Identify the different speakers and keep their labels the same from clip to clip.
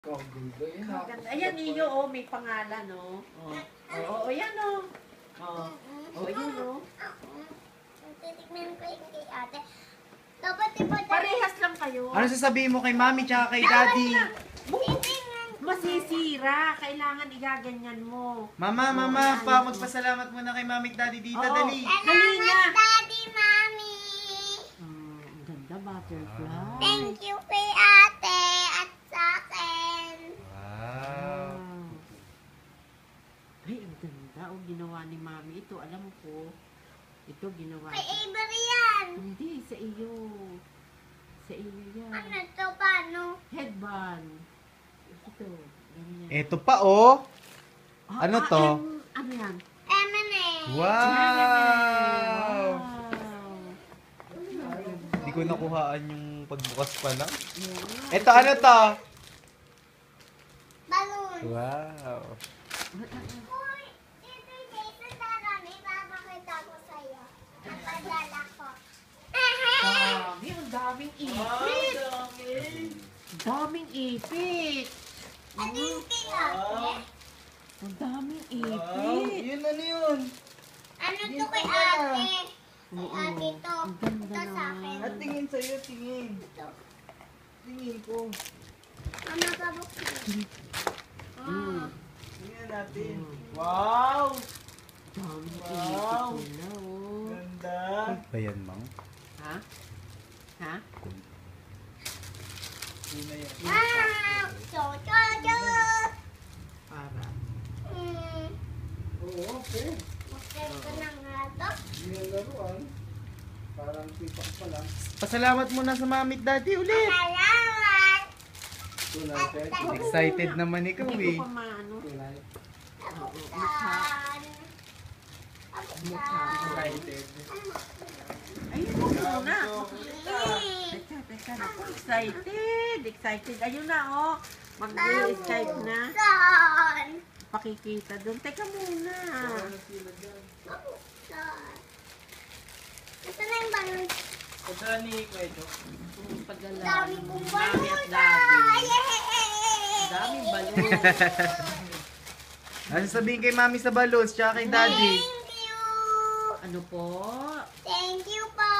Speaker 1: Ayan, iyo, oh, may pangalan, no? Oh, yan, oh. Oh, yun, oh.
Speaker 2: Titikman ko yung kay ate. Dapat iba
Speaker 1: Parehas lang kayo.
Speaker 3: Ano sasabihin mo kay mami tsaka kay daddy?
Speaker 1: Masisira. Kailangan igaganyan mo.
Speaker 3: Mama, magpasalamat muna kay mami at daddy dito,
Speaker 1: Oo.
Speaker 3: dali.
Speaker 2: Salamat, Daddy, Mami.
Speaker 1: Ang ganda, butterfly.
Speaker 2: Thank you kay ate at sa akin.
Speaker 3: Wow.
Speaker 1: Ay, ang ganda. Oh, ginawa ni mami. Ito, alam ko. Ito, ginawa.
Speaker 2: Kay Avery yan.
Speaker 1: Hindi, sa iyo. Sa iyo yan.
Speaker 2: Ano to, paano?
Speaker 1: Headband. Ito, ganyan.
Speaker 3: Eto pa, oh. Ano to?
Speaker 1: Ano yan?
Speaker 2: M&A.
Speaker 3: Wow.
Speaker 1: Wow.
Speaker 3: Hindi ko nakuhaan yung pagbukas pa lang.
Speaker 1: Yeah.
Speaker 3: Eto, ano to?
Speaker 2: Balloon.
Speaker 3: Wow.
Speaker 2: Uy, ito yung Jason Darami. Papakita ko sa'yo. Napadala ko.
Speaker 1: Dami, ang daming ipit. Daming ipit.
Speaker 2: Ano yung kay ate?
Speaker 1: Ang daming ipit.
Speaker 3: Yun, ano yun?
Speaker 2: Ano to kay ate? Kay
Speaker 1: Oo.
Speaker 2: ate to.
Speaker 1: Ang ganda
Speaker 2: Ito sa akin.
Speaker 1: naman.
Speaker 3: Tingin sa'yo, tingin.
Speaker 2: Ito.
Speaker 3: Tingin ko.
Speaker 2: Mama, pabuksan.
Speaker 1: Mm.
Speaker 3: Tingnan natin. Wow!
Speaker 1: Daming
Speaker 3: Wow.
Speaker 1: ipit nila, oh.
Speaker 3: Ganda. Ba yan, Mang?
Speaker 1: Ha? Ha?
Speaker 3: Yun na yan.
Speaker 2: Ah! Cho.
Speaker 1: Para.
Speaker 3: Oo, okay.
Speaker 2: Mag-try ko na nga to.
Speaker 3: Hindi yan laruan. Parang pipak pa lang. Pasalamat muna sa mami at daddy ulit.
Speaker 2: Salamat!
Speaker 3: Excited naman ikaw
Speaker 1: Hindi
Speaker 3: eh.
Speaker 1: ko pa maano.
Speaker 2: Abuksan.
Speaker 3: Excited.
Speaker 1: Ayun mo muna. Teka. Ako, excited. Excited. Ayun na, oh. Mag-Skype na.
Speaker 2: Abuksan.
Speaker 1: Pakikita doon. Teka muna.
Speaker 2: Abuksan. Ito na yung balon.
Speaker 3: Pagka ni Kwedo.
Speaker 1: Padala
Speaker 2: Dami
Speaker 1: ng
Speaker 2: kong
Speaker 1: mami at
Speaker 2: balon.
Speaker 1: daddy.
Speaker 2: Yay!
Speaker 1: Daming balon.
Speaker 3: Ano sabihin kay mami sa balloons tsaka kay daddy?
Speaker 2: Thank you.
Speaker 1: Ano po?
Speaker 2: Thank you po.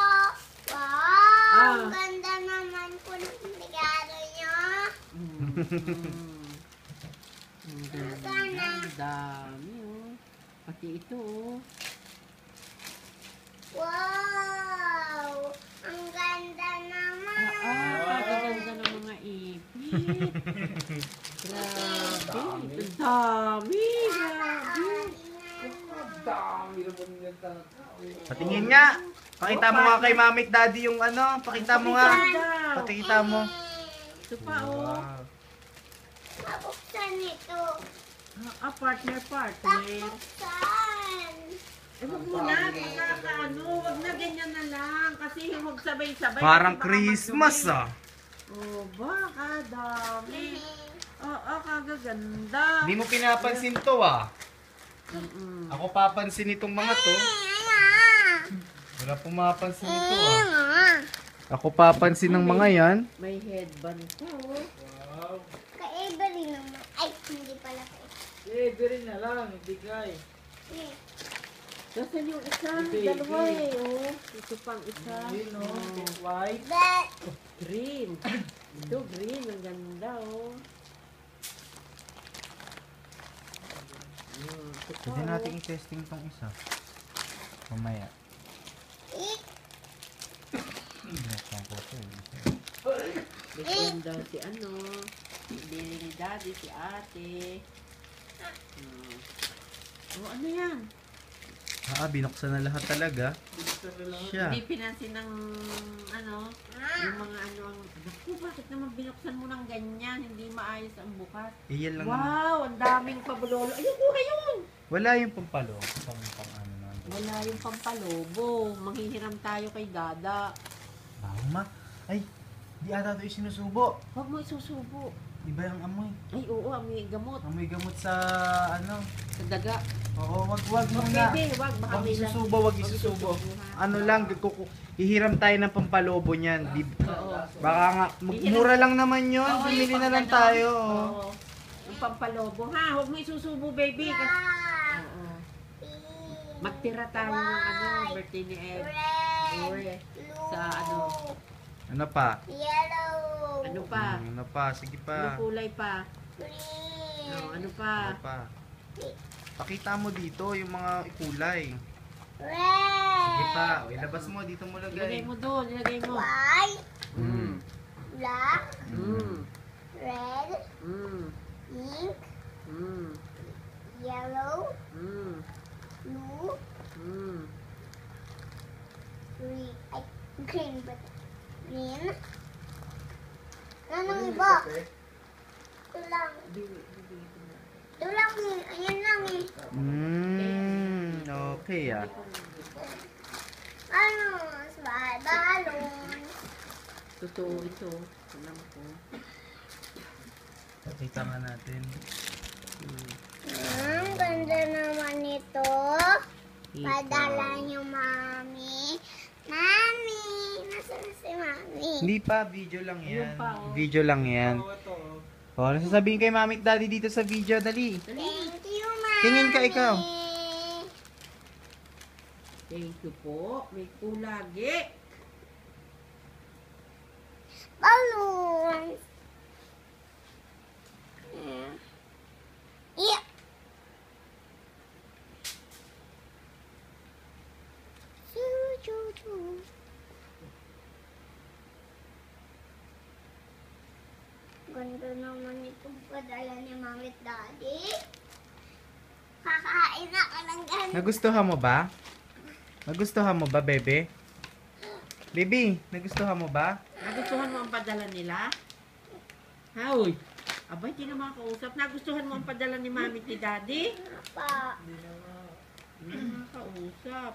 Speaker 2: Wow!
Speaker 1: Ah.
Speaker 2: Ang ganda naman po ng regalo niyo.
Speaker 1: Ang ganda. Ang dami, oh. Pati ito, oh.
Speaker 2: Wow! Ang ganda naman.
Speaker 1: Kagaganda ng mga ipit. Grabe. Ang dami. Grabe.
Speaker 3: Patingin nga. Pakita mo nga kay mami at daddy yung ano. Pakita mo nga. Pakita mo.
Speaker 1: Ito pa, oh.
Speaker 2: Mabuksan ito.
Speaker 1: Partner.
Speaker 2: Mabuksan.
Speaker 1: Huwag muna, nakakaano. Huwag na ganyan na lang. Kasi huwag sabay-sabay.
Speaker 3: Parang
Speaker 1: Kasi baka
Speaker 3: Christmas
Speaker 1: madumi.
Speaker 3: ah.
Speaker 1: Oh, baka dami. Oo, kagaganda.
Speaker 3: Hindi mo pinapansin to ah.
Speaker 1: Mm-mm.
Speaker 3: Ako papansin itong mga to. Wala pumapansin ito ah. Ako papansin ng mga yan.
Speaker 1: May headband pa, oh.
Speaker 3: Wow.
Speaker 2: Kay Avery naman. Ay, hindi pala kay
Speaker 3: Very na lang. Ibigay.
Speaker 2: Avery.
Speaker 1: Nasaan yung isa?
Speaker 3: Baby.
Speaker 1: Dalawa eh, oh. Ito pang isa. Oh.
Speaker 3: White.
Speaker 2: But,
Speaker 1: Green. Ito, green. Ang ganda, oh. Ito pa,
Speaker 3: Pwede
Speaker 1: oh.
Speaker 3: natin i-testing tong isa. Mamaya. Binuksan ko ito eh.
Speaker 1: Bigyan daw si ano. Bili ni daddy, si ate. Oh, ano yan?
Speaker 3: Binuksan na lahat talaga. Siya.
Speaker 1: Hindi pinansin ng ano, yung mga ano ang, naku, bakit naman binuksan mo ng ganyan? Hindi maayos ang bukas.
Speaker 3: Yan lang naman.
Speaker 1: Wow, ang daming pabulolo. Ayun, kuha yun!
Speaker 3: Wala yung pampalo. Pang ano na.
Speaker 1: Wala yung pampalobo. Manghihiram tayo kay Dada.
Speaker 3: Ma. Ay, di ata ito isinusubo.
Speaker 1: Huwag mo isusubo.
Speaker 3: Iba yung amoy.
Speaker 1: Ay, oo, may gamot.
Speaker 3: Amoy gamot sa ano.
Speaker 1: Sa daga.
Speaker 3: Oo, wag muna.
Speaker 1: Baby, wag. Baka
Speaker 3: Wag
Speaker 1: may
Speaker 3: isusubo, wag isusubo.
Speaker 1: ha?
Speaker 3: Ano lang, hihiram tayo ng pampalobo niyan.
Speaker 1: Oo.
Speaker 3: Baka nga, mura lang naman yun.
Speaker 1: Oo,
Speaker 3: Bumili
Speaker 1: yung
Speaker 3: na lang
Speaker 1: pang-
Speaker 3: tayo.
Speaker 1: Oo. Yung pampalobo, ha? Huwag mo isusubo, baby.
Speaker 2: Black.
Speaker 1: Oo.
Speaker 2: Pink.
Speaker 1: Magtira tayo ng ano, birthday ni Ed.
Speaker 2: Red.
Speaker 1: Blue. Sa ano.
Speaker 3: Ano pa?
Speaker 2: Yellow.
Speaker 1: Ano pa?
Speaker 3: Ano pa? Sige
Speaker 1: Ano
Speaker 3: pa.
Speaker 1: kulay pa?
Speaker 2: Green.
Speaker 1: Ano pa?
Speaker 3: Ano pa? Pakita mo dito yung mga kulay.
Speaker 2: Red.
Speaker 3: Sige pa. O, ilabas mo. Dito mo
Speaker 1: Ilagay
Speaker 3: lagay.
Speaker 1: mo doon, ilagay mo.
Speaker 2: White.
Speaker 3: Mm.
Speaker 2: Black.
Speaker 1: Mm.
Speaker 2: Red.
Speaker 1: Mm.
Speaker 2: Pink.
Speaker 1: Mm.
Speaker 2: Yellow.
Speaker 1: Mm.
Speaker 2: Blue.
Speaker 1: Mm.
Speaker 2: Green. Ay, green ba? Green. Anong iba? Ito lang. Ito lang eh. Ayan lang eh.
Speaker 3: Okay ah.
Speaker 2: Ano? Balon.
Speaker 1: Totoo ito. Alam ko.
Speaker 3: Pakita nga natin.
Speaker 2: Ang ganda naman ito. Padala niyo, Mami. Mami! Nasaan si Mami?
Speaker 3: Hindi pa, video lang yan.
Speaker 1: Yun pa, oh.
Speaker 3: Video lang yan. O, ano sasabihin kay mami at daddy dito sa video? Dali.
Speaker 2: Thank you, Mami.
Speaker 3: Tingin ka ikaw.
Speaker 1: Thank you po. May kulagi.
Speaker 2: Balloons. Yeah. Choo, choo, choo. Ganda naman itong padala ni Mami at Daddy. Kakain na ka ng ganito.
Speaker 3: Nagustuhan mo ba? Nagustuhan mo ba, bebe? Baby, nagustuhan mo ba?
Speaker 1: Nagustuhan mo ang padala nila? Ha, uy? Abay, di na makausap. Nagustuhan mo ang padala ni Mami at ni Daddy?
Speaker 2: Pa.
Speaker 1: Hindi na makausap.